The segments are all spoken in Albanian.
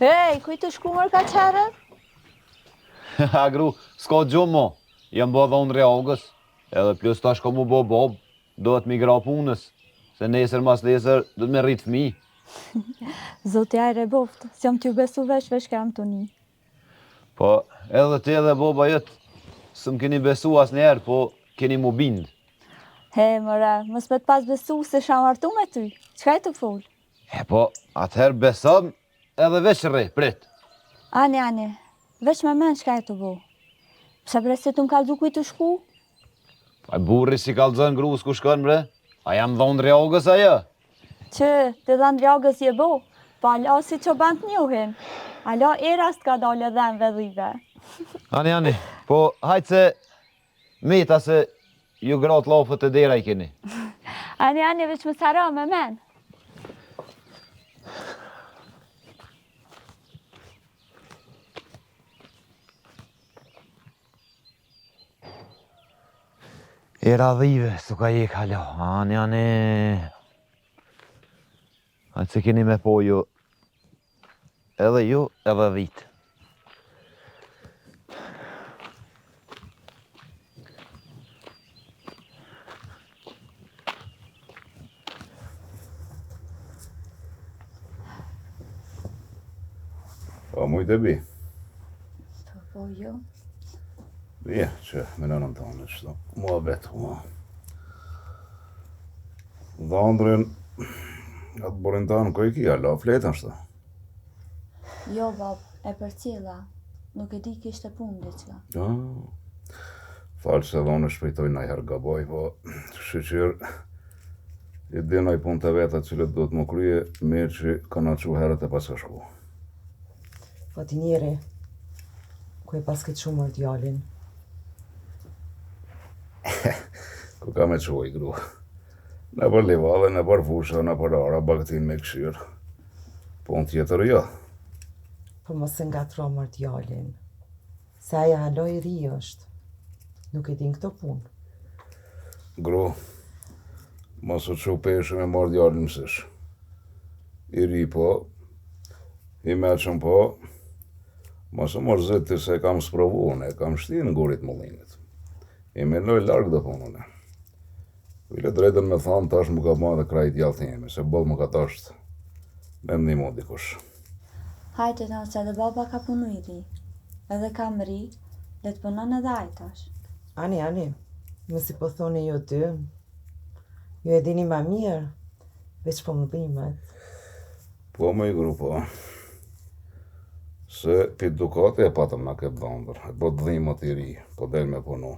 Ej, kuj të shkumër ka qërë? Agru, s'ka gjumë mo. Jam bo dhonë reagës. Edhe plus tash ko mu bo bob. Dohet mi gra punës. Se nesër mas nesër do të me rritë fmi. Zoti ajre boft, si jam t'ju besu vesh kam të një. Po, edhe ti edhe boba jëtë. Së më keni besu as njerë, po keni mu bindë. He, mëre, mës me t'pas besu se sham artu me ty. Qka e të full? Po, atëherë besëm edhe veç rri, prit. Ani, veç me men qka e të bo. Pse bre se të më kalzu kuj të shku? A burri si kalzën grus ku shkën bre? A jam dhonë reagës ajo? Që, të dhanë reagës je bo, pa la si që band njohin. A la eras t'ka dole dhe në vedhive. Ani, po hajtë se meta se ju gratë lafët e dera I keni. Ani, veç më sara me men. Era dhive, s'ka je kalo. Ani. Hajtë se keni me po ju, edhe dhitë. Po, mujtë e bi. Po, jo. Bie, që me nënën tonë, qëto mua betë, mua. Dhondrin, atë borin tonë, ko I kia, la fletën shto. Jo, bab, e për cila. Nuk e di kishte punë diqka. Ja, falë se dhonë shpejtoj na herë gaboj, po shqyqyr, I di na I punë të veta cilët do të më krye, mirë që ka na qu herët e pas ka shku. Po ti njeri, ku e pas këtë shumër djalin? Ku ka me qu I gru. Në për livadhe, në për fusha, në për ara, baktin me këshirë. Punë tjetër jo. Po mos e ngatro mër djalin. Se aja haloj ri është. Nuk e din këto punë. Gru, mos u qu peshe me marrë djalin mësish. I ri po, I meqëm po, mos u mërzit ti se kam sprovu unë, kam shti në gurit mullinit. I minoj largë dhe punune. Vile drejtën me thanë tash më ka ma dhe krajt jallë jemi, se bëllë më ka tasht me më nimo dikush. Hajte në se dhe baba ka punu I ri. Edhe kam ri, le të punon edhe ajtash. Ani, mësi po thoni jo ty. Jo e dini ma mirë, veç po më dhimet. Po më I gru po. Se pit dukate e patëm na këtë dhondër, e po të dhimët I ri, po del me punu.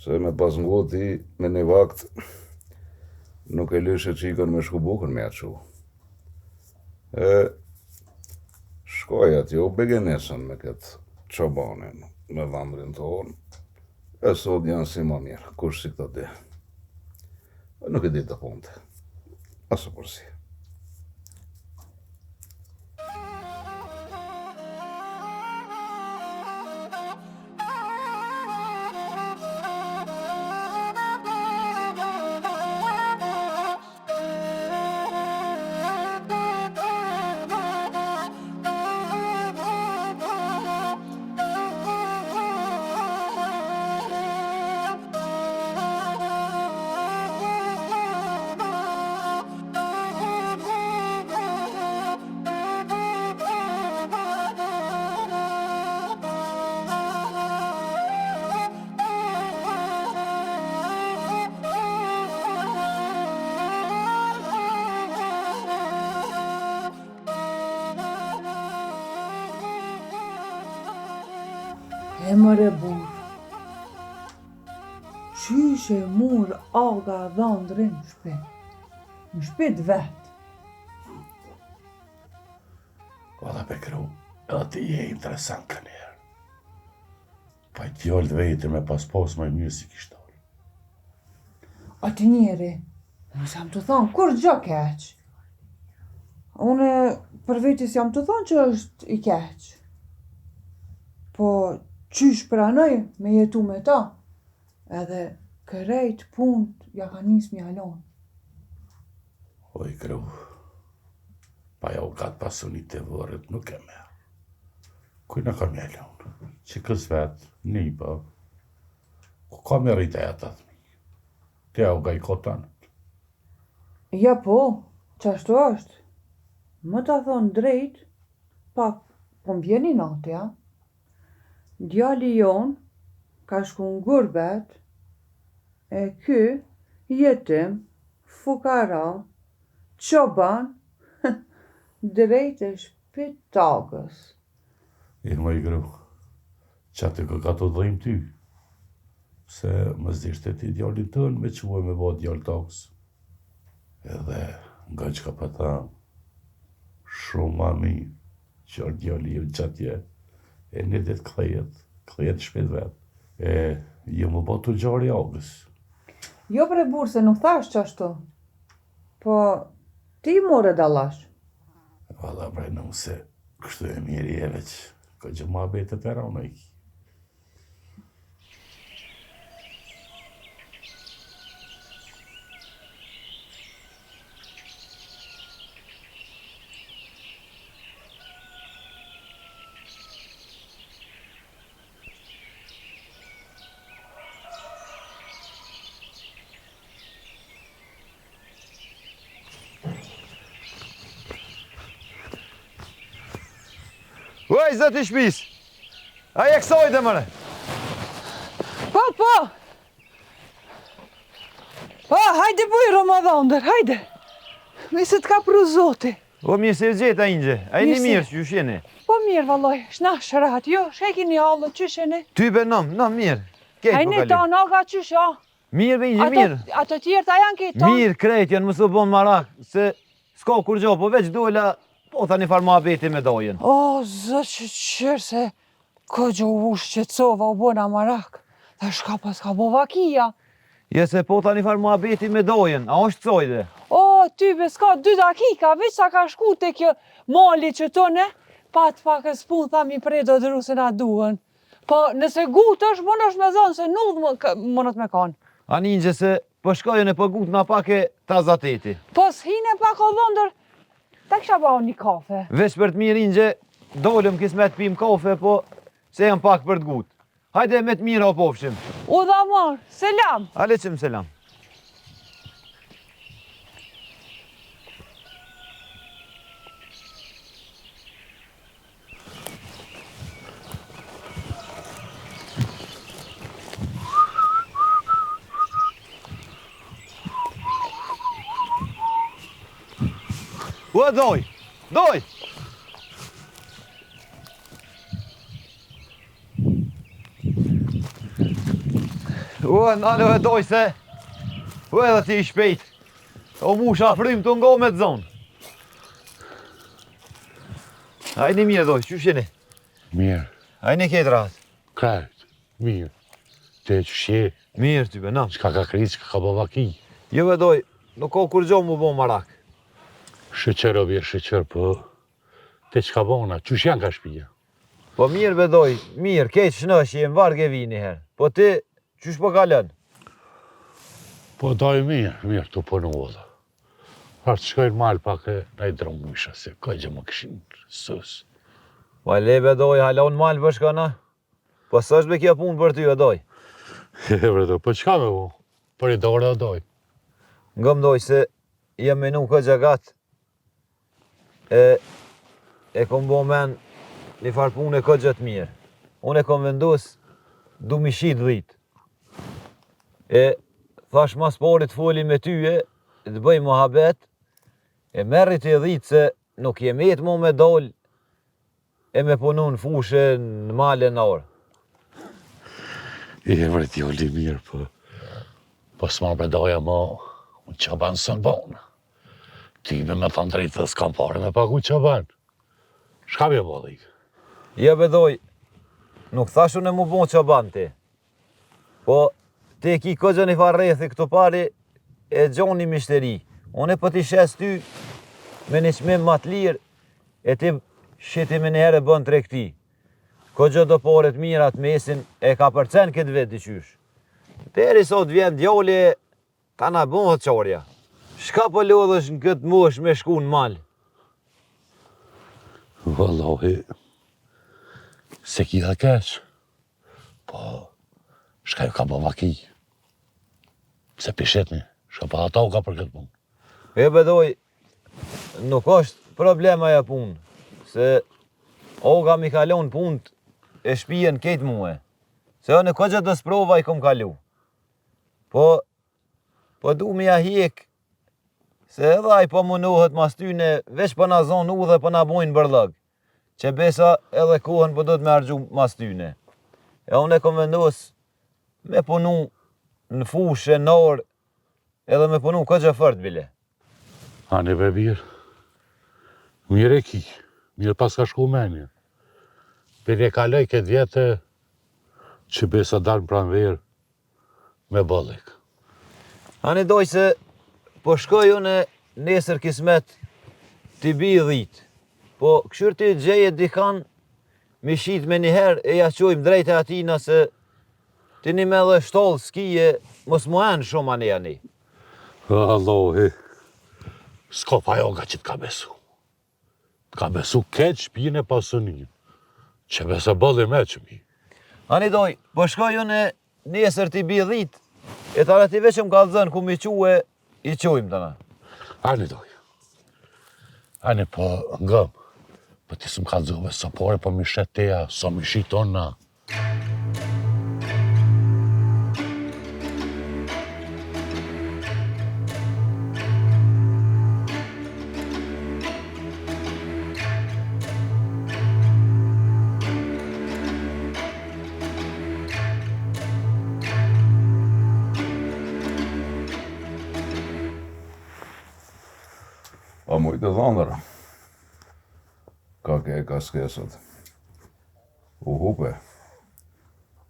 Se me pas ngoti, me një vakt, nuk e lyshe qikën me shku bukën me aqu. Shkoj atje, u begenesën me këtë qobanin, me dhambrin tonë, e sot janë si ma mirë, kush si këta di. Nuk e di të punte, asë përsi. E mëre burë, qyshe mur aga dhondrin në shpit vetë. Valla pe kru, edhe ti je interesant ka njerë. Pa I tjollët vejtë me pas më mirë si kishtar. A ti njeri, nësë jam të thonë, kur gjë keq? Une për vetis jam të thonë që është I keq. Po, qysh pranoj me jetu me ta, edhe kërejt punët ja ka nis mjalon. Oj kru, Pa ja u gatë pasunit të vërët nuk e merë. Kuj në kam jelle unë, që kës vetë, një pa, ku ka me rritë e atë atë mi. Të ja u ga i kotanët. Ja po, qashtu është. Më ta thonë drejt, pak po m'vjeni natë, ja. Djali jon ka shku në gurbet, e ky jetim, fukara, çoban, drejt e shpitagës. Irë më i gru, që atë ka të dhejmë ty, se më zdishtë ti djallin tënë me quë me bo djallë takës. Edhe nga që ka pëta, shumë ma mi, që arë djalli ju qatje, e një ditë këthejet shpit vetë, e ju më botu gjari agës. Jo bre burë se nuk thash qashtu, po ti more dallash. Valla bre nuk se kështu e miri e veç, ka gjë ma bete të rana iki. Uaj, zëti shpis! Aje kësojte, mëre! Po! Po, hajde buj Ramazandër, hajde! Me se t'ka pru zoti. O, mirë se gjitha inje, a i një mirë që ju shjeni. Po mirë, valloj, shna shërat, jo, sheki një halë, qysheni. Ty be nam mirë. Kejt po Hajne kalim. ta naga qysha. Mirë be inje, mirë. Ato tjerë ta janë këtë tonë. Mirë, krejt janë mësë bon marak, se s'ka kur gjo, po veç dojla, po tha një farë ma beti me dojen. O, zë që qërë se, ko gjo u shqetsova u bona marak. Tha shka pas ka bo vakia. Je se po tha një farë ma beti me dojen, a është cojde? O, ty be s'ka 2 dakika, veç sa ka shku të kjo mali që tëne, pat pak e spun tha mi prej do dru se na duhen. Po nëse gut është, mund është me zonë se nuk mundët me kanë. A ninje se përshkojën e pëgut na pak e tazateti. Po s'hine pak o dhëndër, ta kisha ba një kafe. Veç për të mirë inje, dolëm kismet pim kafe, po se jam pak për të gut. Hajde me të mirë o pofshim. U dha marë, selam. Aleqim selam. Ua, doj! Ua, nalo e doj se... Ua, edhe ti i shpejt. O musha frim të ngo me të zonë. Hajni mirë doj, që sheni? Mirë, Hajni ketë rahat. krejt, mirë. Te që shje, Mirë ty be, nam. qka ka kri, qka ka bo vaki. Jo e doj, nuk ka kur gjo mu bo marak. Shëqer o bje shëqer, po... Te qka bona, qysh janë ka shpija? Po mirë be doj, mirë, ketë shnëshi, jem varg e vini herë. Po ti, qysh po kalën? Po doj mirë të punu vëllë. Artë shkojnë malë pak e na i dronë misha, se ka gjë më këshin sës. Ma lebe doj, halon malë për shkana? Po së është be kja punë për ty e doj. Po qka me bu? Për i dorë dhe doj. Nga më doj se jem menu këtë gjagat. E kom bo men një farë punë e këtë gjatë mirë. Unë e kom vendus, du mi shit dhit. E thash mas parit foli me tyje, të bëj muhabet, e merrit e dhit se nuk jem jetë mu me doll, e me punu në fushë në male në orë. I e vërët jolli mirë, po s'ma me doja mo, unë qaban sën bonë. Ti me thënë drejtë dhe s'kam pare me pagu qaban. Shka bje bo dhikë? Ja bedoj, nuk thash unë e mu bon qaban ti. Po, ti ki këtë një farë rethi këto pari e gjoni mishteri. Unë e po t'i shes ty me një qmim ma t'lirë e ti shiti me një herë bën të rekti. Këtë do paret mirat mesin e ka përcen këtë vetë diqysh. Deri sot vjen djali ka na bon të qarja. Shka po lodhësh në këtë mosh me shku në malë? Vallahi, se ki dhe keq, po, shka ju ka bë vaki. Se pishetni, shka pa ata u ka për këtë punë. E bedoj, nuk është problema e punë, se oga mi kalon punët e shpijen ketë muë. Se në këtë të sprova i kom kalu. Po du mi a hjek, se edhe aj po munohet mas tyne, veç për na zonë u dhe për na bojnë bërlëg, që besa edhe kohën për do të me argju mas tyne. E unë e kom vendos me punu në fushë, në orë, edhe me punu këtë fërt bile. Ani be birë, mirë e ki, mirë pas ka shku menje. Për e kaloj këtë vjetë që besa dalë pranë verë me bëllik. Ani doj se po shkoj unë nesër kismet t'i bi 10. Po këshur ti gjeje dikan mi shit me njëherë e ja qojmë drejt e atina se ti një me dhe shtollë skije mos mu enë shumë ani ani. Allohi, s'ko pa joga që t'ka besu. T'ka besu keq shpijin e pasënin, që besa bëlli me që mi. Ani doj, po shkoj unë nesër t'i bi 10, e tala ti veç më kalëzën ku mi quë i qojmë të na. Ani doj. Ani po ngëm, po ti s'm ka dzove së pore po mi shet teja, so mi shiton na. Pa mujtë të thondër. Ka ke ka skesët. U hupe.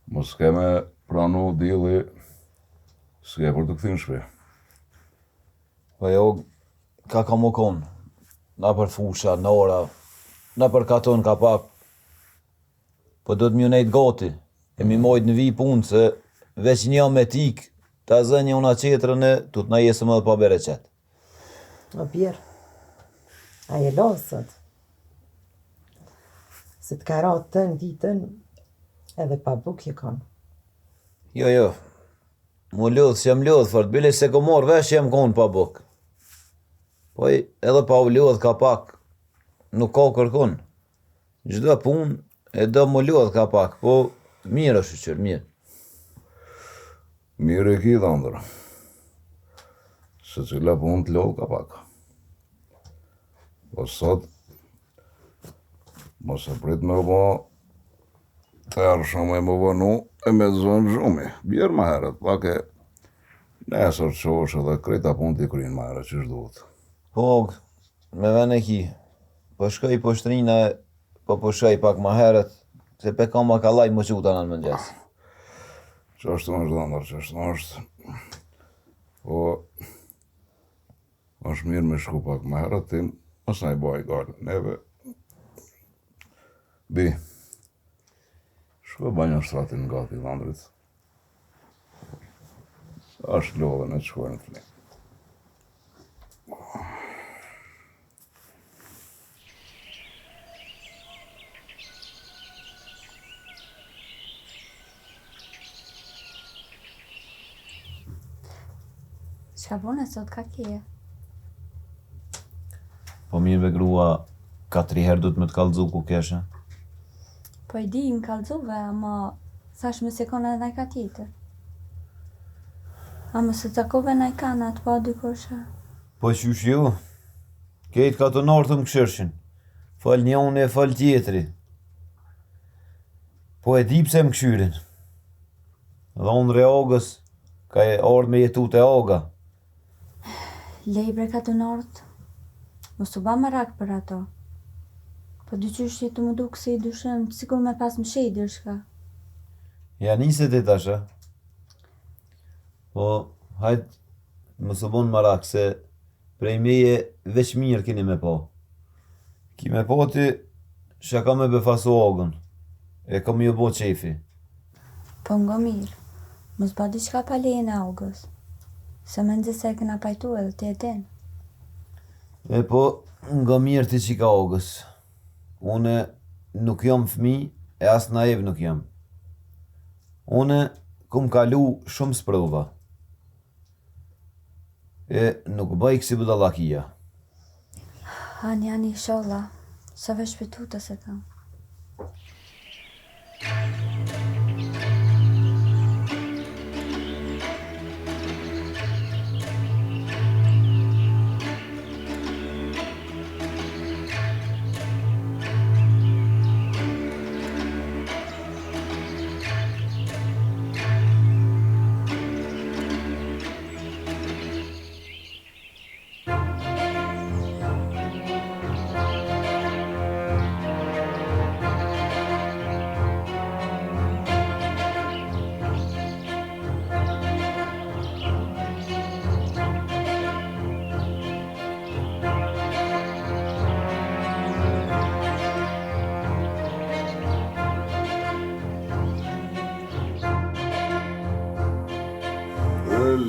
Mos keme pranu dili, s'ke për të këthin shpe. Po jo, ka mu konë, na për fusha, në ora, na për katon ka pak. Po do të mjë nejtë gati, e mi mojtë në vi punë, se veç një me tik, ta zë një una qetrën e, tu t'na jesë më dhe pa bere qetë. O birë, a je losët. Se t'ka ra të në ditën, edhe pa buk je konë. Jo, mu lodhë që jem lodhë fort, bile se ko morë vesh që jem konë pa buk. Po edhe pa u lodhë ka pak, nuk ka kërkun. Gjdo punë e do mu lodhë ka pak, po mirë është qërë, mirë. Mirë e ki dhëndër. Se cila punë të lodhë ka pak. Po sot, mos e prit me bo të erë shumë e më vënu e me zonë zhumi. Bjerë ma herët, pak e nesër qosh edhe krejta punë t'i krynë ma herët që shduhet. Po, me vene ki, po shkoj po shtrina, po shkoj pak ma herët, se pe ka ma kalaj më quta në mëngjes. Qashtu është dhëndër, qashtu është. Po, është mirë me shku pak ma herët, tim, mos na i baj gale, neve. Bi, shko banjo shtratin gati dhëndrit. Është lodhën e të shkojnë të një. Çka bune sot ka kje? Po mirë be grua, 4 herë du të me të kalëzu ku keshe. Po i di në kalzuve, ama thash me se kone edhe ka tjetër. Ama se takove na i kana të pa dykosha. Po qysh jo, kejtë ka të nortë më këshërshin. Fal një unë e fal tjetëri. Po e di pse më këshyrin. Dhe unë re ogës, ka e ardhë me jetu të oga. Lejbre ka të nortë, mos u ba marak për ato. Po dyqysh që të më duk se i dushëm, sikur me pas më shejdir shka. Ja niset e tasha. Po, hajtë, mos u bon marak, se prej meje veç mirë kini me po. Ki me po ti, që ka me befasu ogën, e kam ju bo qefi. Po ngo mirë, mos ba diqka pa lejen e augës. Se me nëzë se e këna pajtu edhe të jetin. E po, nga mirë ti që ka ogës. une nuk jam fëmi e as naiv nuk jam. Une kum kalu shumë sprova. E nuk bëj kësi budallakia. Hani, inshallah. Sa veç shpëtuta se kam.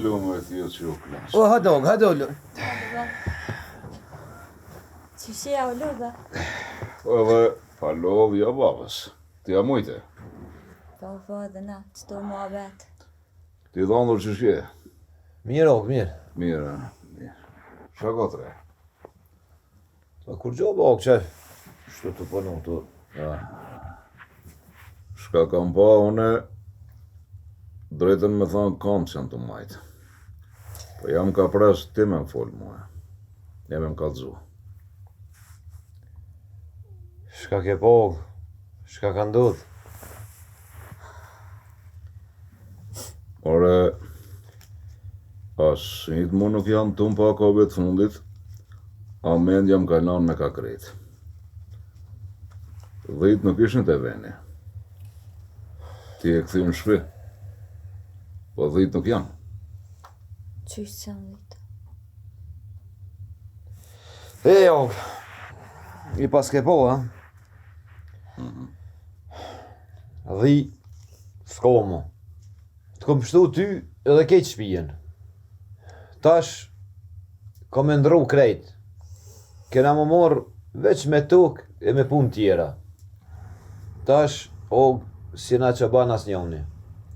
Lume thjesht që u klas. O, hadog. Që shia o lodha? Edhe falovja babës. Ti ja mujte. Po, dhe na, qëto mua bet. Ti dhondur që shje. Mirë, og, mirë. Mirë. Qa kotre? Pa kur gjoba, og, që? Shtu të përnu të... Shka kam pa une, drejten me thonë kam që janë të majtë. Po jam ka pres ti me më folë mua. Jam e më kalëzu. Shka ke po, og? Shka ka ndodh? Ore, as njët mu nuk janë tunë pa kove të fundit, a mend jam kajlan me ka krejt. 10 nuk ishin të veni. Ti e këthy në shpi. Po 10 nuk janë. Qysh që janë ditë? Og, i pas ke po, ha? Dhi, s'ko mo. Të kom pështu ty edhe kejtë shpijen. Tash, kom e ndru krejt. Kena më morë veç me tuk e me pun tjera. Tash, og, si na që ban as njoni.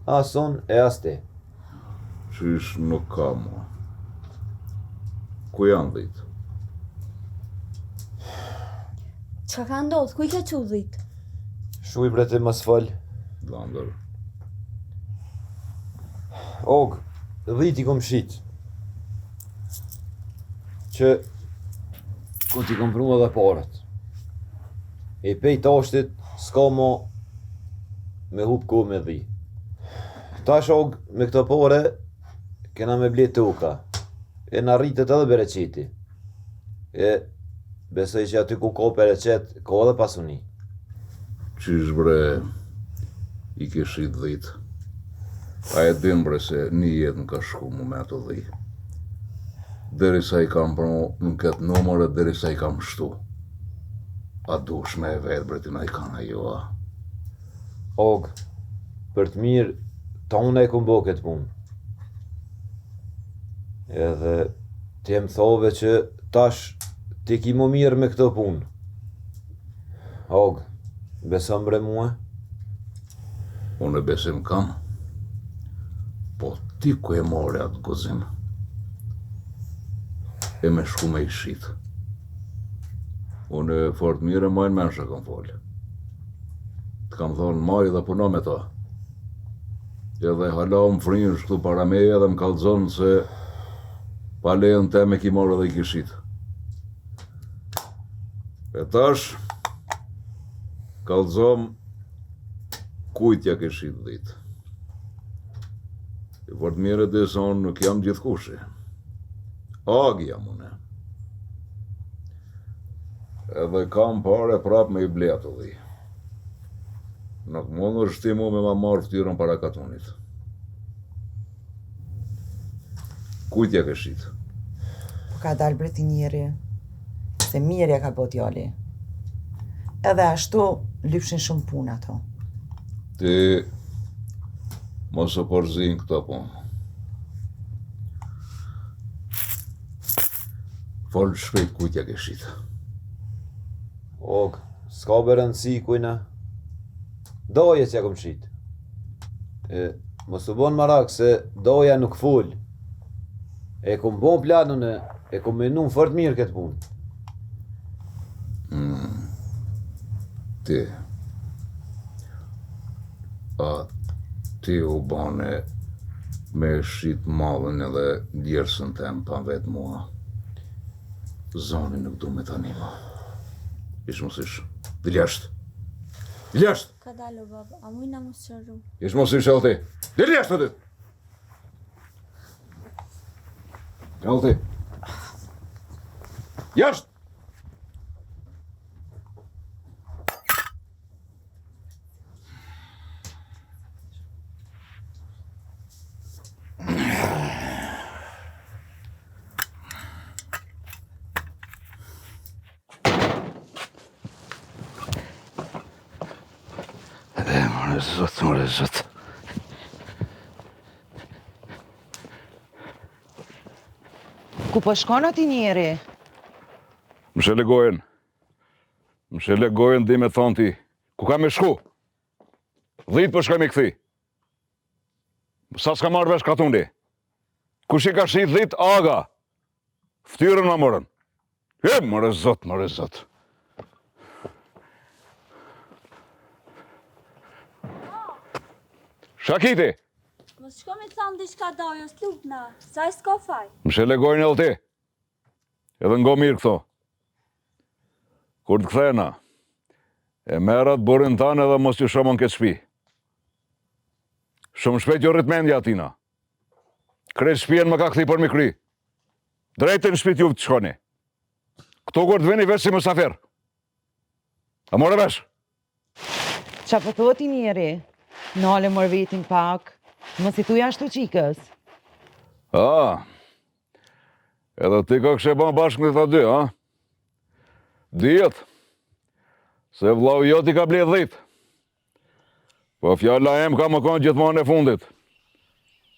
As unë e as ti. Qysh nuk ka mua. Ku janë 10? Qa ka ndodhë? Ku i ke që dhitë? Shuj brete mas fal. Landër. Og, dhiti kom shit. Që ku t'i kom pru edhe parët. E pej tashtit, s'ka mo me hup ku me dhi. Tash og, me këto pare, kena me ble tuka. E na rritet edhe bereqeti. E besoj që aty ku ka bereqet, ka edhe pasuni. Qysh bre, i kishit 10. A e din bre se një jetë në ka shku mu me ato 10. Deri sa i kam përmo në këtë numër e deri sa i kam shtu. A dush me e vetë bre ti na i kanë ajo, a? Og, për të mirë, ta unë e kom bo këtë punë. Edhe ti më thove që tash ti ki më mirë me këto punë. Og, beson bre mua? Unë e besim kam. Po ti ku e more atë gozim? E me shku me i shit. Unë e fort mire majnë mensha kam folë. Të kam thonë maj dhe puno me ta. Edhe hala më frinjë shtu para meja dhe më kalzonë se pa lejën te me ki marrë dhe i kishit. E tash, kalzom kujtja kishit 10. E fort mire dhe se unë nuk jam gjithkushi. Agi jam une. Edhe kam pare prap me i bletë dhi. Nuk mund është ti mu me ma marrë ftyrën para katunit. Kujtja këshit? Po ka dalë breti njeri, se mirja ka bot djali. Edhe ashtu lypshin shumë punë ato. Ti mos e përzin këta punë. Folë shpejt kujtja këshit. Og, s'ka be rëndësi kujna. Doje që ja kom qit. Mos u bon marak se doja nuk fol. E kom bon planun e kom menun fort mirë këtë punë. Ti. A ti u bane me shqit mallën edhe djersën tem pa vetë mua. Zoni nuk du me tani ma. Ish mos ish. Dil jashtë. Dil jashtë. Ka dalo baba, a mujna mos qërru. Ish mos ish Alti. Dil jashtë aty. Alti. Jashtë. More zot. Ku po shkon ati njeri? Më shele gojen. Më shele gojen dhe me thonë ti. Ku ka me shku? 10 po shkoj me këthi. Sa s'ka marrë vesh katundi? Kush i ka shi 10 aga? Ftyrën ma morën. More zot, more zot. Shakiti! Mos shko me thamë diçka dajo, s'lutna, sa e s'ka faj. Më shele gojnë e lëti. Edhe ngo mirë këto. Kur të kthena, e merat burin tanë edhe mos ju shomon këtë shpi. Shumë shpejt jo rritmendja atina. Krejt shpien më ka këthi për mi kry. Drejtën shpit ju të shkoni. Këto kur të vini veç si mësafer. A more vesh? Qa po thoti njeri? Nale mor vetin pak, mos i thuj ashtu qikës. Edhe ti ka kështë e ban bashkë në këta dy, a? Dijet, se vlau jo ti ka ble 10. Po fjalla em ka më konë gjithmonë e fundit.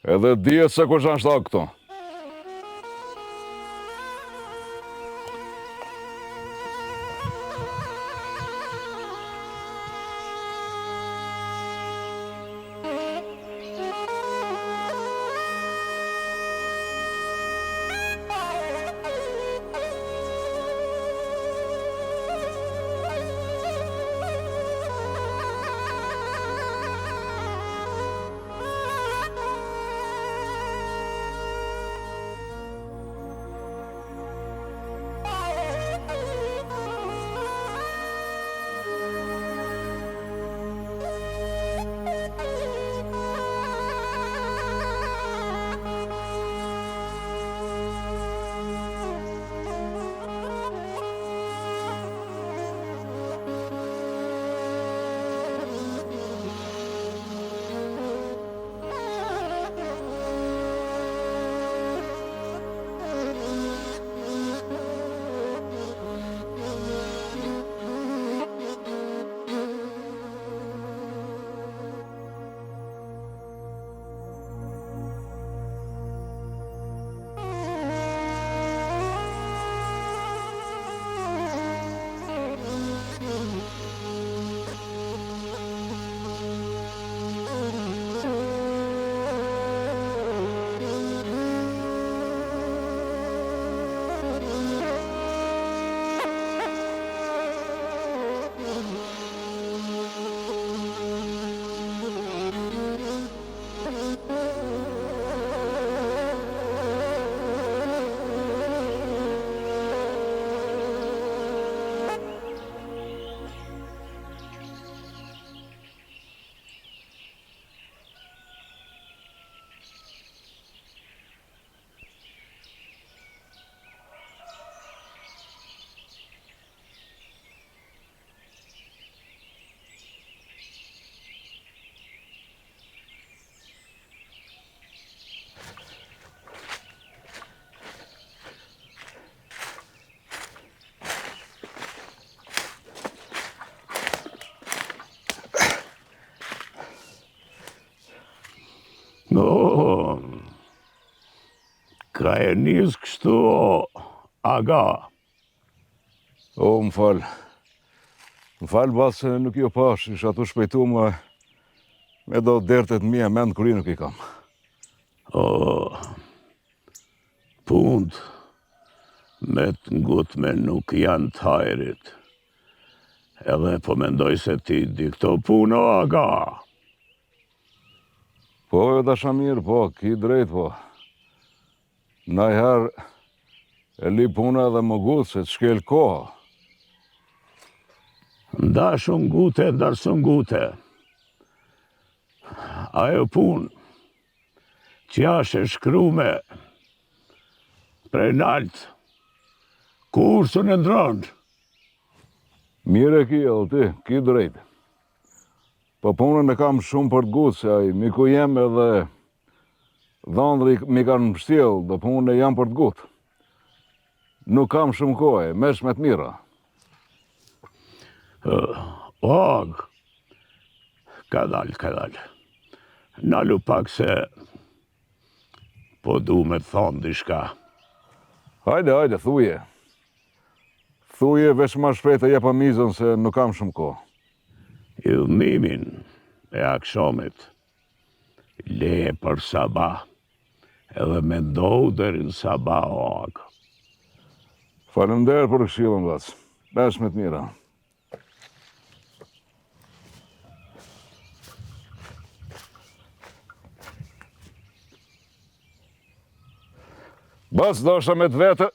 Edhe dijet se kush janë shtak këto. No, ka e njës kështu, aga. O, më falë. Më falë basë se nuk jo pash, isha tu shpejtu me do dertet mija, mend kuri nuk I kam. Punt me të ngutme nuk janë të hajrit. Edhe po mendoj se ti di këto puno aga. Po, e dashamir, po, ki drejt, po. Najher e li puna edhe më gutë se të shkel koha. Ndashun ngute, ndarsun ngute. Ajo pun që jashe shkrume prej nalt, kur së në ndronë. Mire ki, edhe ti, ki drejt. Po punën e kam shumë për të gutë, se ai miku jem edhe dhandri mi kanë mbështjell, do punën e jam për të gutë. Nuk kam shumë kohë, mesh me të mira. Og, ka dal. Nalu pak se po du me të thonë dishka. Hajde, thuje. Thuje veç ma shpejt e jepa mizën se nuk kam shumë kohë. Idhënimin e akshomit le për sabah, edhe me ndohu dherin sabah og. Faleminderit për këshillën, vac. Mesh me të mira. Bac, dosha me të vete.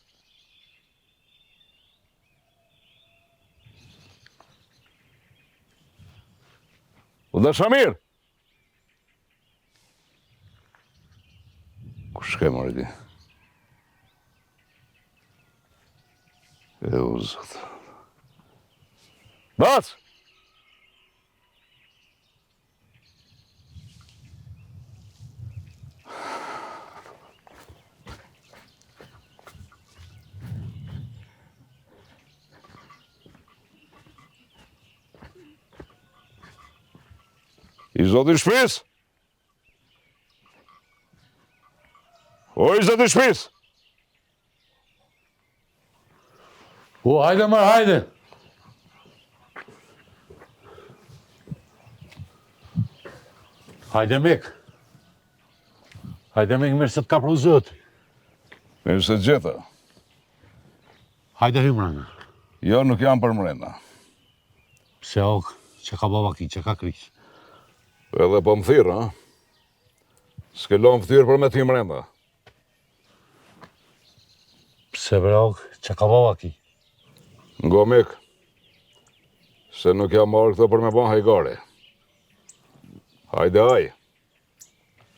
U dhe Shamir! Ku shke mërë di? E u zëtë. Bac! I zoti shpis? O, I zoti shpis? Hajde mërë, hajde. Hajde mik. Hajde mik, mirë se të ka pru zëti. Mirë se gjeta. Hajde hymrëna. Jo, nuk jam për mrena. Pse ok, që ka baba ki, që ka krisë. Edhe po më thirë, ha? S'ke lo më thirë për me ty mrenda. Pse bre ok, që ka baba ki. Ngo mik, se nuk jam marrë këto për me ban hajgare. Hajde aj.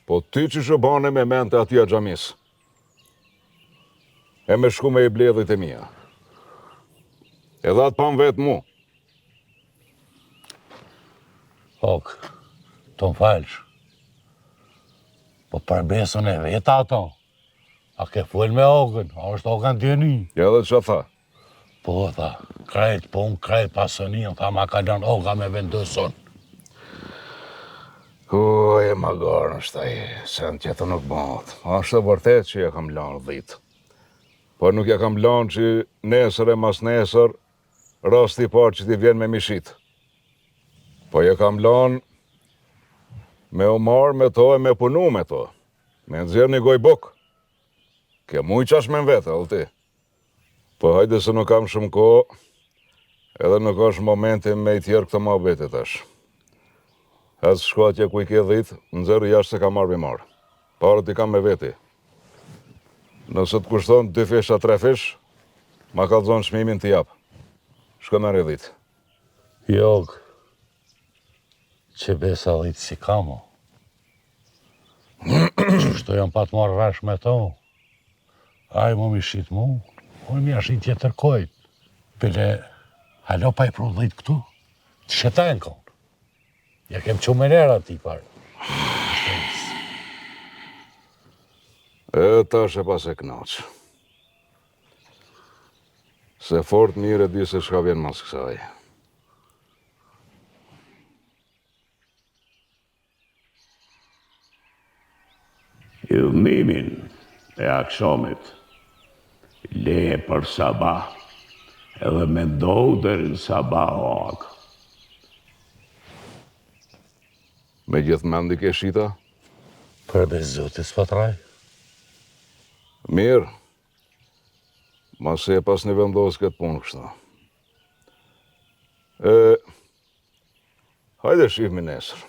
Po ty që shë bane me mente aty a gjamis. E me shku me I bledhit e mija. Edhe atë pan vetë mu. Ok, të më falsh. Po përbesën e veta ato. A ke full me okën, a është okën tjeni. Ja dhe që tha? Po, tha, krejt pun, krejt pasënin, tha ma ka lënë oka me vendëson. E ma garë është taj, se në tjetë nuk bëhat. Ashtë e vërtet që ja kam lanë dhitë. Po nuk ja kam lanë që nesër e mas nesër, rasti parë që ti vjen me mishit. Po ja kam lanë me u marë me to e me punu me to. Me nëzirë një goj buk. Ke muj qash me në vete, alë ti. Po hajde se nuk kam shumë ko, edhe nuk është momenti me I tjerë këtë ma bete tash. As shkuatje ku I ke dhitë, nëzirë jashtë se ka marrë marë. Parët I kam me veti. Nëse të kushton 2 fish a 3 fish, ma ka zonë shmimin të japë. Shko me rridhit. Jog, që besa dhitë si kamo. Qështu jam pa të marrë rash me to. Aj mu mi shqit mu, unë mi ashtë I tjetër kojt. Pile, halo pa I pru dhitë këtu, të shetajnë konë. Ja kem që menera ti parë. E tash e pas e knaqë. Se fort mire di se shka vjen mas kësaj. Idhënimin e akshomit le për sabah, edhe me ndohu dherin sabah o akë. Me gjithë mendi ke shita? Për dhe zotis fatraj. Mirë. Mase e pas një vendos këtë punë kështu. Hajde shifmi nesër.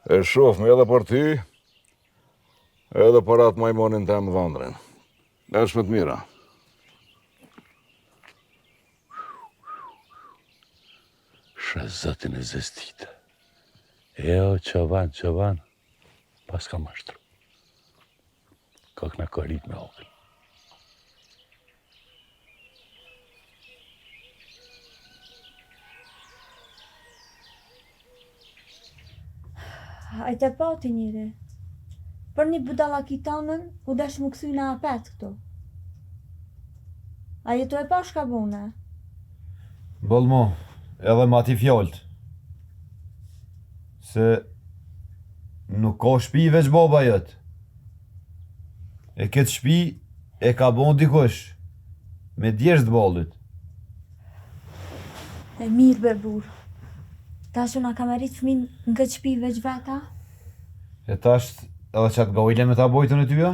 E shofmi edhe për ty, edhe për atë majmonin të më dhëndrin. Dashme të mira. Shë zotin e zestite. Jo, qovan, pas ka mashtru. Kak në korit me okën. Ajte pati njëre. Për një budalakitanën, u desh më këthy në apet këto. A jetu e pa shka bune? Bëllmo, edhe ma ti fjollët. Se nuk ka shpi veç baba jëtë. E këtë shpi e ka bon dikush. Me djesht bollit. E mirë be burë. Tash unë ka merit fëmin në këtë shpi veç veta? E tash edhe qatë gojle me ta bojtën e tyja?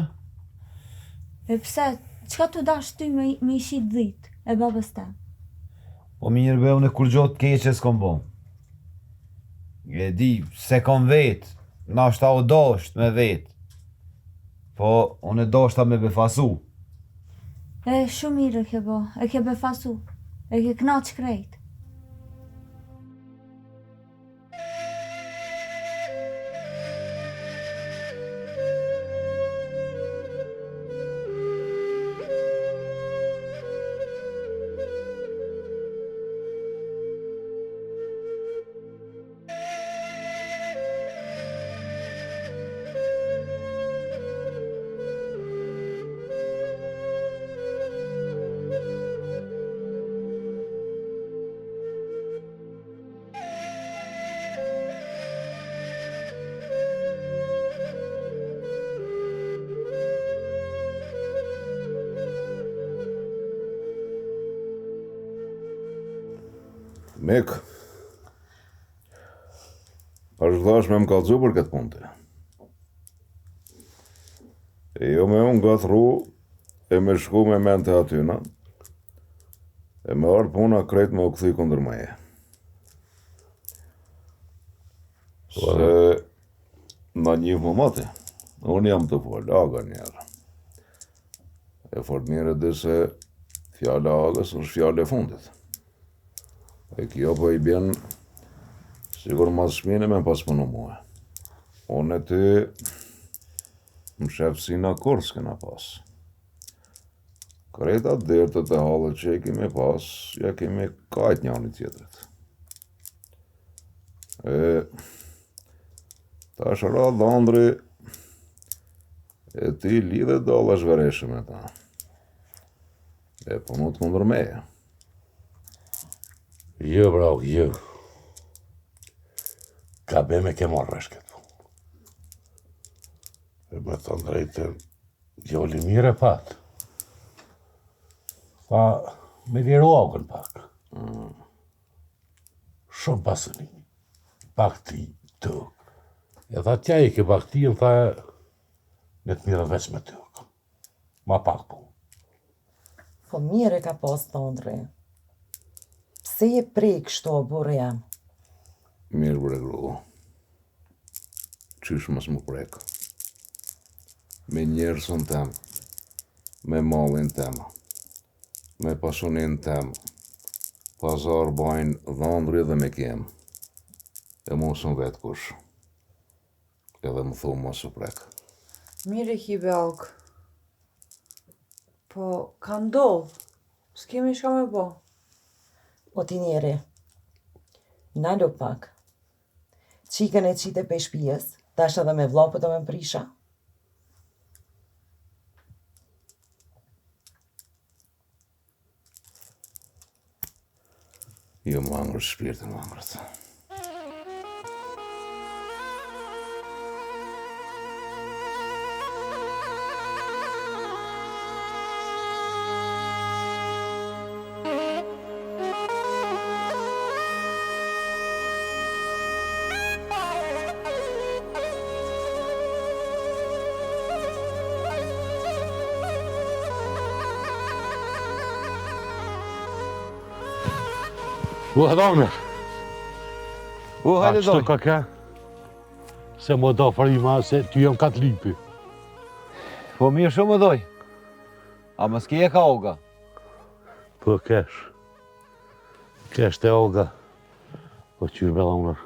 E pse, qka të dash ty me i shit dhit e babës te? Po mirë be, unë e kur gjotë keqe s'kom bon. E di, se kom vetë, nashta o dosht me vetë. Po, unë e doshta me befasu. E, shumë mirë e ke bo, e ke befasu, e ke knaq krejt. Mik, është dhash me më kalëzu për këtë punte. E jo me unë gathru, e me shku me mente atyna, e me arë puna krejt me u këthy kundër meje. Se na njëfë më mati, unë jam të folë, aga njerë. E fort mire dhe se fjale agës është fjale e fundit. E kjo po i bjen sigur mas shmine me pas punu muhe. Unë e ty më shefësina kur s'kena pas. Krejta dërtët e halët që e kemi pas, ja kemi kajt njani tjetërit. Ta shëra dhëndri e ti lidhe dolla shvereshë me ta. E punut kundër meje. Jo, brau, jo. Ka be me ke marrësh këtë punë. E me të drejtën, djoli mire pat. Pa, me liru agën pak. Shumë pasëni. Pak ti, tëk. E tha tja i ke pak ti, në tha, në të mire veç me tëk. Ma pak punë. Po mire ka pas të ndre. Pse je prej kështu o burë jam? Mirë bre gru. Qysh mos më prek. Me njerësën tem, me mallin tem, me pasunin tem, pazar bajnë dhëndri dhe me kem. E mos më vetë kush. Edhe më thumë mos më prek. Mire hibe auk. Po, ka ndodh. S'kemi shka me bo. O ti njeri, nalo pak. Qikën e qite pe shpijes, tash edhe me vllapët o me prisha. Jo më angrë shpirtin më angrët. Dhone, Hajde qëto doj. ka ke? Se më do farima se ty jam katlipi. Po mirë shumë doj. A më s'ke e ka oga? Po kesh. Kesh të oga. Po qyrë me dhonër.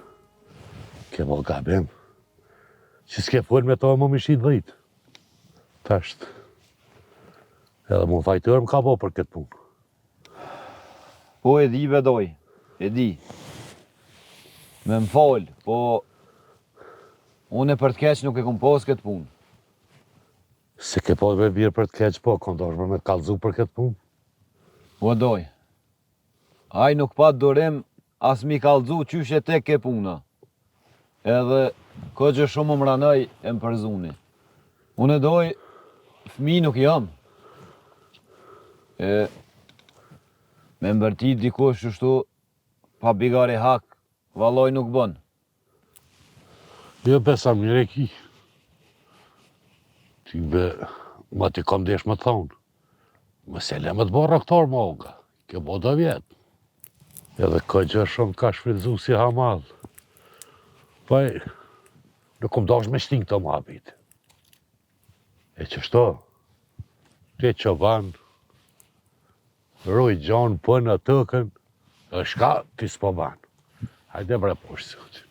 Ke bo gabim. Që s'ke full me to më mishit dhejt. Tasht. Edhe më fajtër më ka bo për këtë punë. Po e di vedoj, e di. Me më falë, po unë për të keq nuk e kom pas këtë punë. Se ke po me birë për të keq, po, kondosh për me të kalzu për këtë punë. Po doj. Aj nuk pa dorim as mi kalzu qysh e tek ke puna. Edhe ko që shumë më ranoj e më përzuni. Unë e doj, fmi nuk jam. E me mbërti dikush shtu, pa bigari hak, valoj nuk bën. Jo besa mire ki. Ty be, ma ti kom desh më thonë. Më se le më të bo rektor më oga. Ke bo do vjetë. Edhe ka gjë shumë ka shfridzu si hamadh. Paj, nuk kom dash me shting të më habit. E qështo, ti qoban, roj gjanë pënë atëkën, është ka ti s'po ban. Hajde bre poshtë sotin.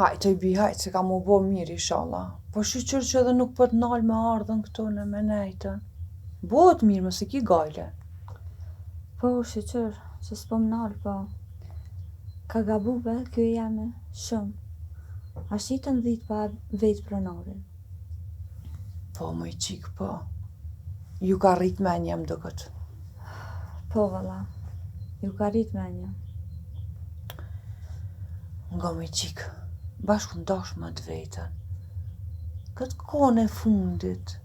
Hajtë i bi, hajtë, se ka mu bo mirë, inshallah. Po shqyqyr që edhe nuk për të nalë me ardhen këto në me nejtën. Bohet mirë, mëse ki gajle. Po, shqyqyr, që s'po më nalë, po. Ka gabu be, kjo jeme, shumë. A shqitën dhit pa vetë pronarin. Po, më i qikë, po. Ju ka rrit me njem do këtë. Po, valla, ju ka rrit me një. Nga më i qikë, bashkë ndash më të vetën. Këtë kone fundit,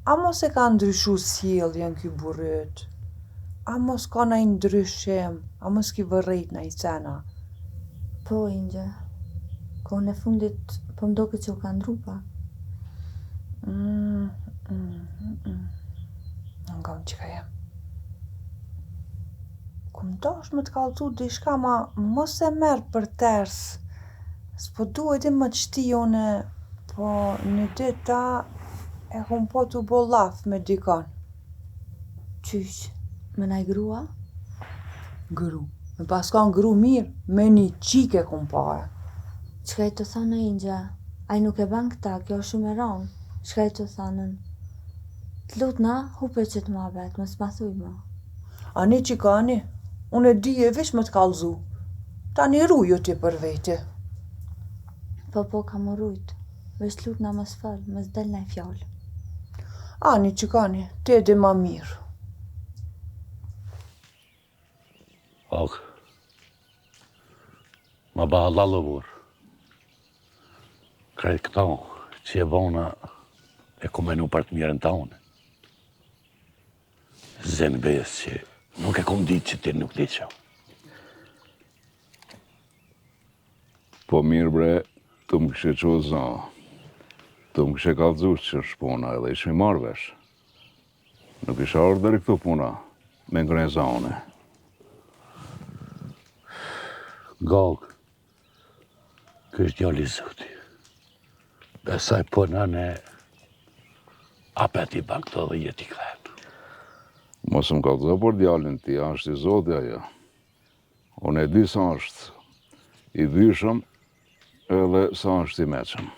a mos e ka ndryshu sjelljen ky burret? A mos ka naj ndryshim? A mos ki vërrejt naj cena? Po, Inge, kone fundit, po më doke që u ka ndru pak. Nga më qika jem. Kum dash me të kallzu diçka ma mos e merr për ters. S'po duhet më të shtijone, po një dita e kum po t'u bo laf me dikon. Qysh, me naj grua? Gru. Me pas ka ngru mirë, me një qike kum pare. Qka i të thonë Inge? Ai nuk e ban këta, kjo është shumë e ronë. Qka i të thonën? T'lutna, hupe që të muhabet, mos ma thuj ma. Ani qikani, unë e di e vish me të kallzu. Tani ruju ti për vete. Po, kam urujt. Vesh t'lutna mos fol, mos del naj fjallë. Ani qikani, ti e di ma mirë. Ok. Ma ba lalëvur. Krejt këto, që e bona, e ku menu për të mirën ta une. Zenë besë që nuk e kom ditë që ti nuk di që. Po mirë bre, të më kështë që zonë. Të më kështë kalëzu që është puna edhe ishë mi marrë vesh. Nuk isha ordër i këtu puna, me ngrejnë zone. Gogë, kështë djali zoti. Besaj punën e apet i ban këto dhe jeti kletë. Mos më kalëzo për djalin ti, është i zoti ajo. Unë e di sa është i dyshëm edhe sa është i meqëm.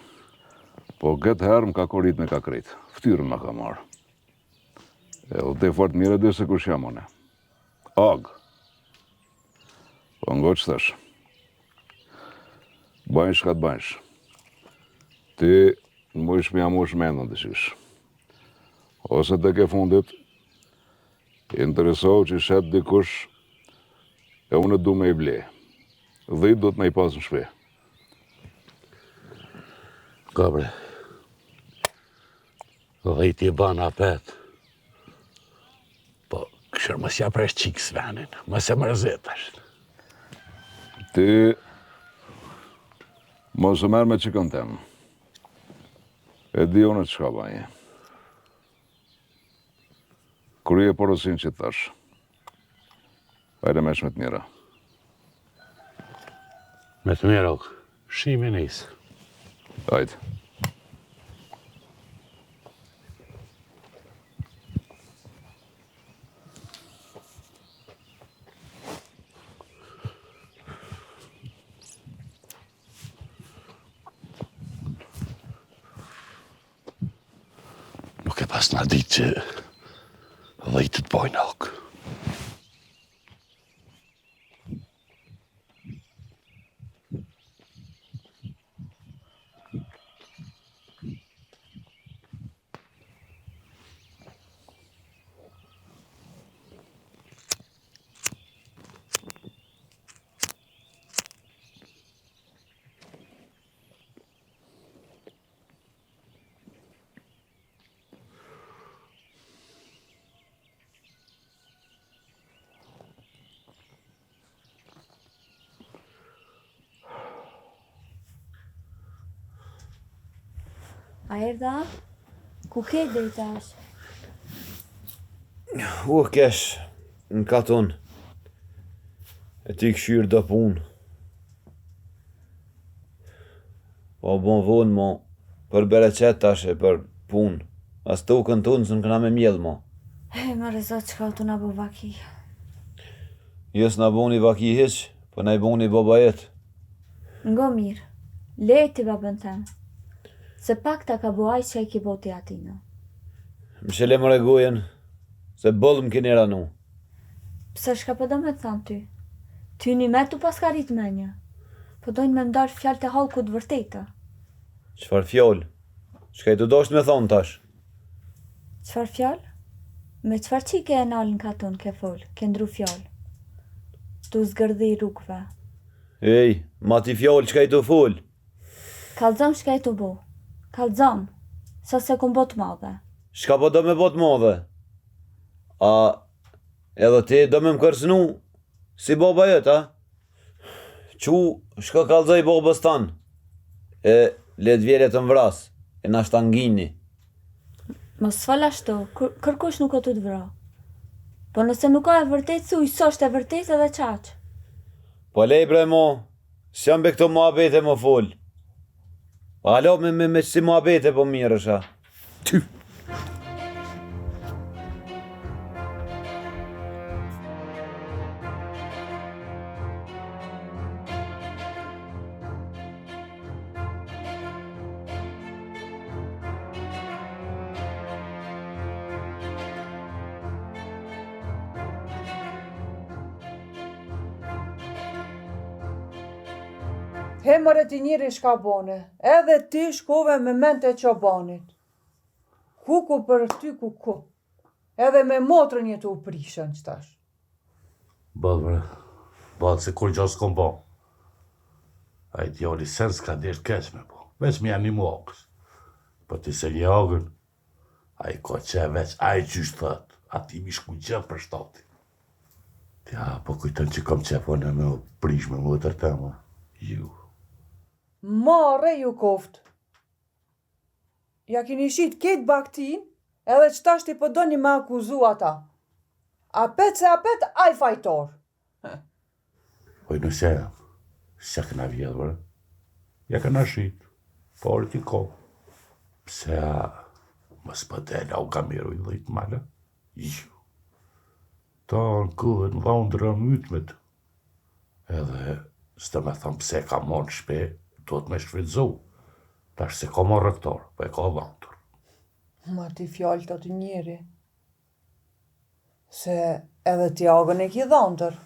Po këtë herë më ka korit me ka krejt, ftyrën më ka marrë. E u te fort mire dhe se kush jam une. Agë. Po ngo që thash. Bajnsh ka të bajnsh. Ti në mujsh me jamush mendën të shish. Ose të ke fundit, interesohë që shetë dikush e unë du me i ble. Dhejt do të me i pas në shpe. Gabre, dhe i ti ban apet. Po, këshër mos ja presh qikë Svenin, mos e mërzit është. Ti mos e merë me qikën temë. E di unë të shka banje. Kur Krye porosin që thash. Hajde me shmet njëra. Me të mira, shime nisë. Hajde. Nuk e pas nga ditë që dhejtët bojnë akë. A erdha? Ku ke dhe i tash? Kesh, në katon. E ti këshyrë dë punë. Po bon vonë, mo, për bereqet tash e për punë. As të u këntunë, së në këna me mjellë, mo. Më rëzot që ka të nga bo vaki. Jes na boni vaki hiq, po na i boni baba jetë. Ngo mirë, lejti babën temë. Se pak ta ka bo aj që e ki boti atina. Më shele më regojen, se bëllë më keni ranu. Pse shka po do me të thamë ty? Ty një me tu pas ka rritë me një. Po dojnë me ndarë fjallë të halku të vërteta. Qfar fjallë? Shka i të dosht me thonë tash? Qfar fjallë? Me qfar qi ke e nalën katon ke folë, ke ndru fjallë. Tu zgërdhi rrugve. Ej, ma ti fjallë qka i të folë? Kalzom shka i të bo. Kalzom, sa se kum bot madhe. Shka po do me bot madhe? A, edhe ti do me më kërsnu si baba jetë, a? Qu, shka kalzoj babës tanë? E, let vjere të mvras, e na shtangini. Mos fal ashtu, kërkush nuk o të të vra. Po nëse nuk o e vërtet, thuj, so është e vërtet edhe qaq. Po lej bre mo, s'jam be këto muhabete më folë. Alo me si muhabete po mirë është, a? Ty. Hemër e ti njëri shka bone, edhe ti shkove me mente qobanit. Kuku për ty kuku, edhe me motrën jetu u prishën qëtash. Bëllë, se kur gjo s'kom bo. A i djoli sen s'ka desh keq me bo, veç me janë një mokës. Po ti se një agën, a i ko që veç a i qysh thët, a ti mi shku gjëllë për shtati. Ja, po kujtën që kom qepone me u prish me më të tema, ju. Mare ju koft. Ja kini shit ketë baktin, edhe qëtash ti pëdo një me akuzu ata. Apet se apet, aj fajtor. Oj nëse, se këna vjedhë, bërë. Ja këna shit, por ti ko. Pse a, mës pëdela u kameru i dhejtë male, ju. Ta në këhet në dhaundra mytmet. Edhe, s'te me thëmë pse ka monë shpe, do të me shfridzu. Tash se ka marrë rektor, po e ka dhaundur. Ma ti fjallë të të njeri. Se edhe ti agën e ki dhaundër.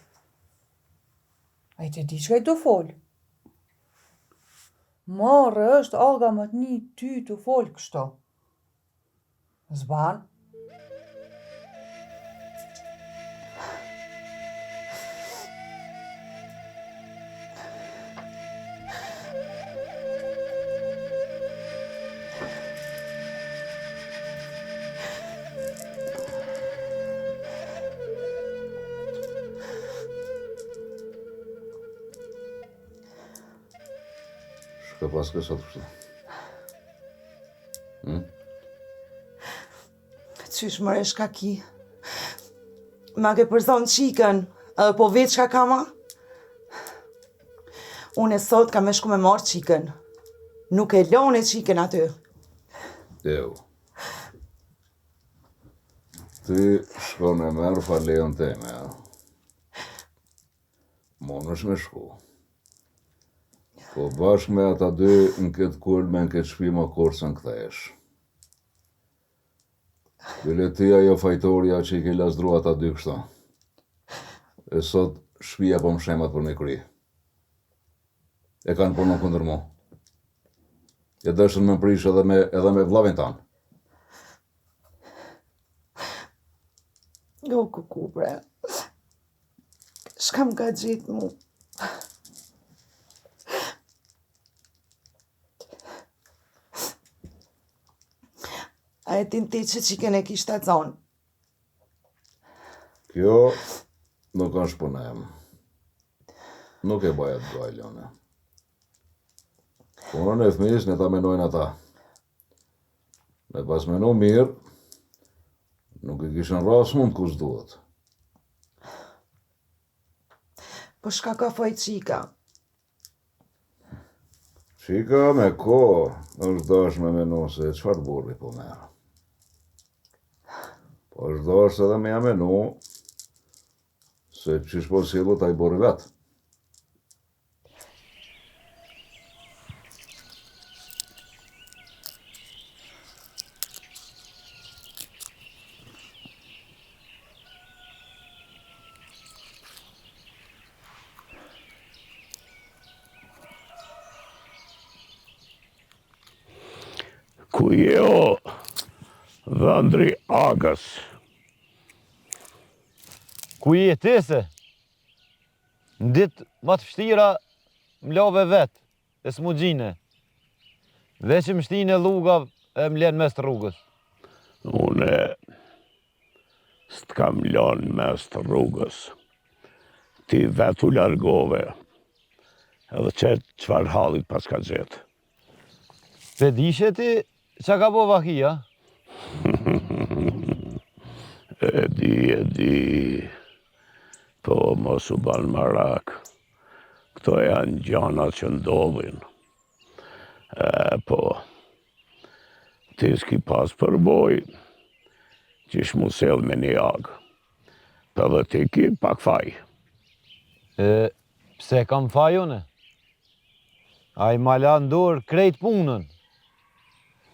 A i ti di shka i të folë. Marë është aga më të një ty të folë kështo. Zban? Shka pas ka sot kështu? Qysh mëre shka ki? ma ke përzon qikën, edhe po veç ka kama? Unë sot ka me shku me marë qikën. Nuk e lone qikën aty. Deu. Ti shkon e merë falejën teme, ja. Mon është me shku. Po bashkë me ata dy në këtë kulme në këtë shpi më korsën këthesh. Biletia jo fajtoria që i ke lasdru ata dy kështa. E sot shpia po më shemat për me kry. E kanë punon kundër mu. E dëshën me prish edhe me vlavin tanë. Jo, kuku, bre. Shkam ka gjitë mu. A e tin ti që qikën e kishtë të zonë? Kjo nuk është punem. Nuk e bajet gajljone. Punën e fëmis në ta menojnë ata. Me pas menu mirë, nuk i kishën ras mund kus duhet. Po shka ka foj qika? Qika me ko është dash me menu se qfar burri po merë. Po është dash edhe me ja menu se qish po sillu taj burri vetë. Ku je o Dhëndri Agës? Ku je ti se? Në ditë më të fështira më love vetë, e s'mu gjine. Dhe që më shtine lugav e më len mes të rrugës. Une s'të lanë mes të rrugës. Ti vetë u largove, edhe qëfar hallit pas ka gjetë. Pe dishe ti që ka po vakia? E di, po mos u ban marak. Këto janë gjana që ndodhin. Po, ti s'ki pas përboj, qish mu sel me një agë. Për dhe ti ki pak faj. Pse kam faj une? A i ma la ndorë krejt punën.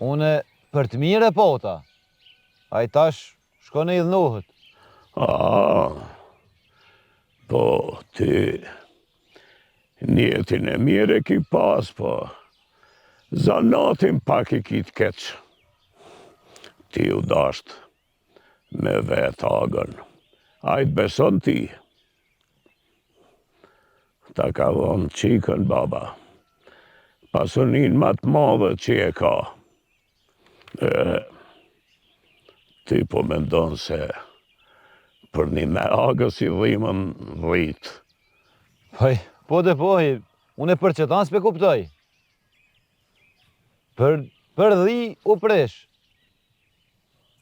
Une për të mire pota. A i tash shko në idhnohet. Po, ti njetin e mire ki pas, po zanatin pak i ki të keq. Ti u dasht me vet agën. A i të beson ti. Ta ka dhonë qikën, baba. Pasunin ma të madhe që e ka. Ti po mendon se për një me agës i dhimën dhit. Hoj, po dhe poj, une për që tanë s'pe kuptoj. Për dhi u presh.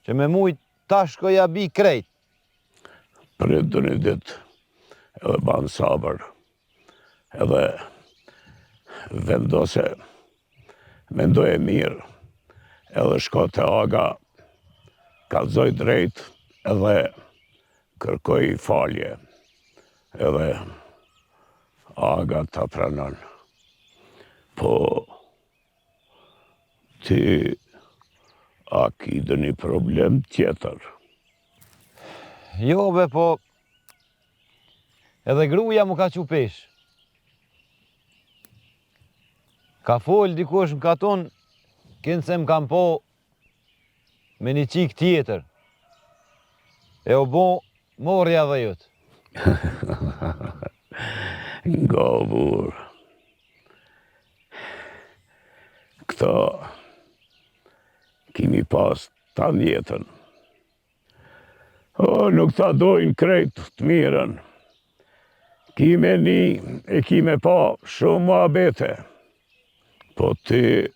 Që me mujt tash koja bi krejt. Prit dë një dit, edhe ban sabër, edhe mendoj e mirë, edhe shko të aga, kalzoj drejt, edhe kërkoj falje, edhe aga ta pranon. Po, ti a ki dë një problem tjetër? Jo be, po edhe gruja mu ka që pesh. Ka fol dikush më katon, kënë se më kam po me një qik tjetër. E o bo morja dhe jëtë. Nga burë. Këta kimi pas ta njetën. Nuk ta dojnë krejt të mirën. Kime një e kime pa shumë më abete. Po ti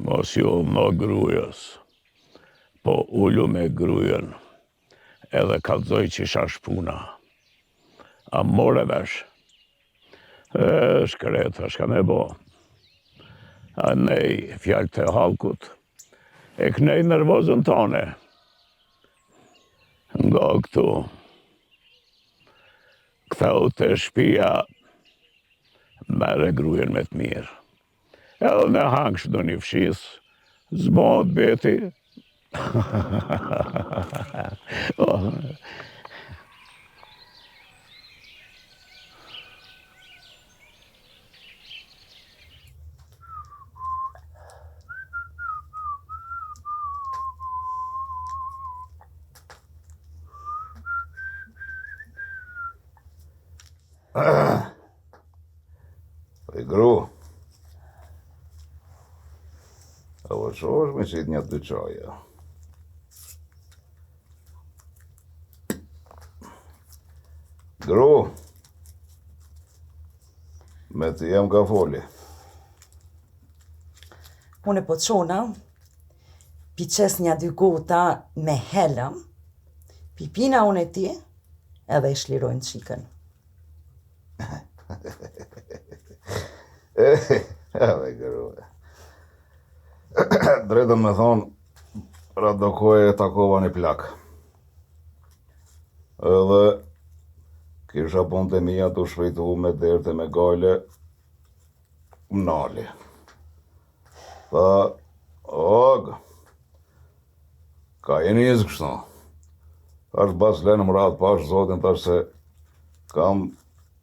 mos jo më grujës. Po ullu me grujen. edhe kalzoj që isha shpuna. A more vesh. Shkret, shka me bo. A nej, fjallë të halkut. E kënej nervozën tone. Nga këtu. Ktheu të shpia. Mere grujen me të mirë. Edhe në hangsh do një fshis. Zbot beti. E gru. A vëshosh me qitë një dy qaja. Gru. Me të jem ka foli. Unë po të shona, pi qes një dy gota me helëm, pi pina unë e ti, edhe i shlirojnë qikën. Edhe gru. Drejtën me thonë, radokoj e takova një plak. Edhe kisha pun të mija të shpejtu me derte me gajle, mnali. Tha, og, ka e njëzë kështu. Ashtë bas lenë më ratë pash zotin tash se kam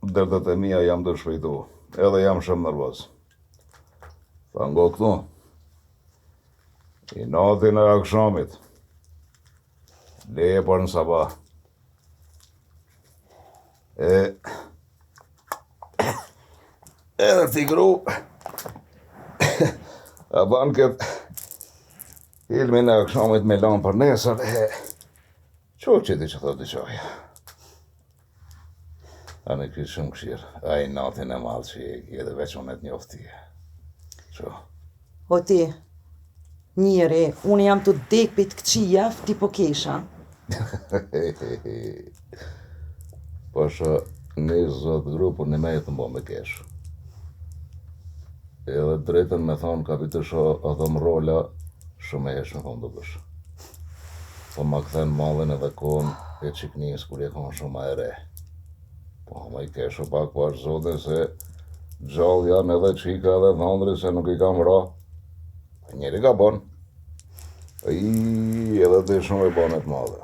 dertet e mija jam të shpejtu. Edhe jam shumë nervoz. Tha ngo këtu. I natin e akshamit. Leje për në sabah. Edhe ti gru. A ban këtë ilmin e akshamit me lanë për nesër. Qo që ti që thot i qoja? A në kështë shumë këshirë. A i natin e malë që i edhe veç unë e të njofti. Qo? O ti, njëri, unë jam të dekpit këqia, ti po kesha. Pasha, një zot grupur në me të mbo me kesh. Edhe drejten me thonë ka pitë shë adhëm rola, shumë e heshme thonë dukësh. Po ma këthen malin edhe kohën e qiknis kur e konë shumë e re. Po ma i keshë pak pash zotin se gjallë janë edhe qika edhe thondri se nuk i kam ra. Njeri ka bon. Edhe të shumë i bonet madhe.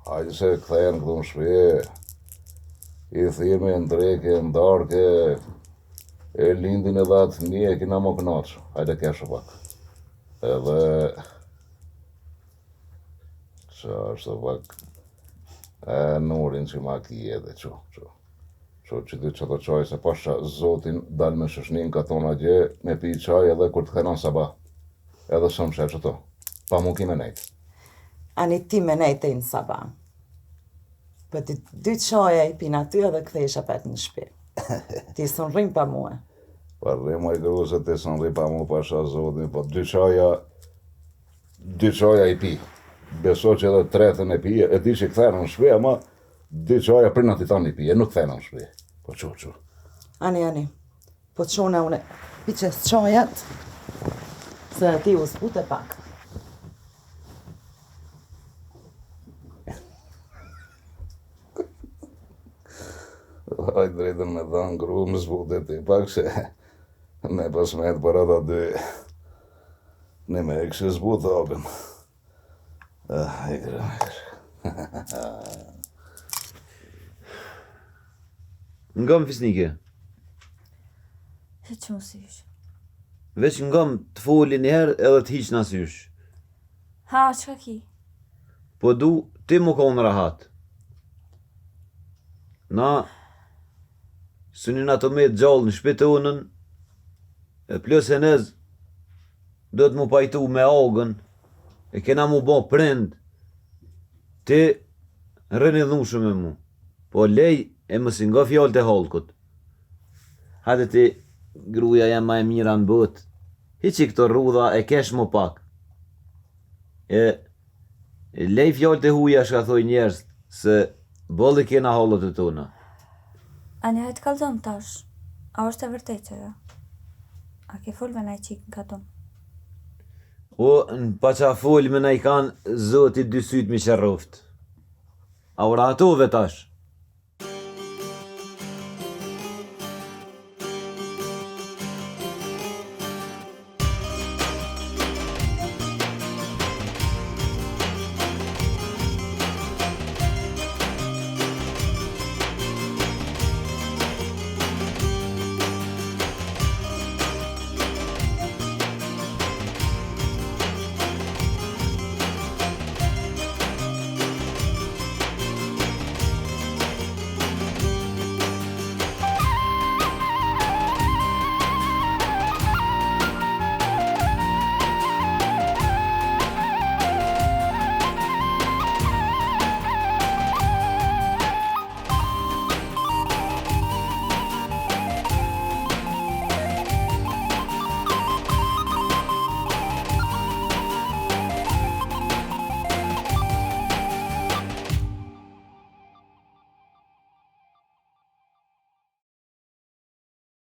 Hajtë se këthejnë këtu në shpje, i thirmi në dreke, në darke, e lindin edhe atë një e kina më knaqë. Hajde keshë pak. Edhe... që është pak... e nurin që ma ki edhe që. Që ti që të qaj se pasha zotin dal me shëshnin ka tona gje me pi qaj edhe kur të këna sabah. Edhe shumë shë që to. Pa mu ki me nejtë. Ani ti me nejtë e në sabah. Për ti dy qaja i pina ty edhe këthejsh apet në shpi. Ti së në rrim pa mua. Pa rrim i gru se ti së në rrim pa mu pasha zotin, po dy qaja i pi. Beso që edhe tretën e pi, e di që këthejnë në shpi, ama dy qaja prina ti ta një pi, e nuk këthejnë në shpi. Po qo. Ani, po të shona une, pi qes qajat, se ti u spute pak. Hajtë drejtën me dhanë gru më zbute ti pak se me pas me të për ata dy ne me e kështë zbute abim. I kërë. Nga më fisnike? Hiq më sysh. Veç nga më të foli njëherë edhe të hiq në asysh. Ha, qka ki? Po du, ti më konë rahat. Na, sunin ato me të gjallë në shpete unën, e plus e nez, do të mu pajtu me agën, e kena mu bo prind, ti rëni dhushë me mu, po lej e mësi nga fjallë të halkut. Hade ti, gruja jam ma e mira në bët, hiqi këto rrudha e kesh më pak. E lej fjallë të huja shka thoj njerës, se bolli kena hollët e tona. A një hajtë kalzon tash. A është e vërtet që jo? A ke fol me naj qikën ka tonë? O, në paqa fol me na i kanë zoti dy syt mi qërroft. A ora atove tash?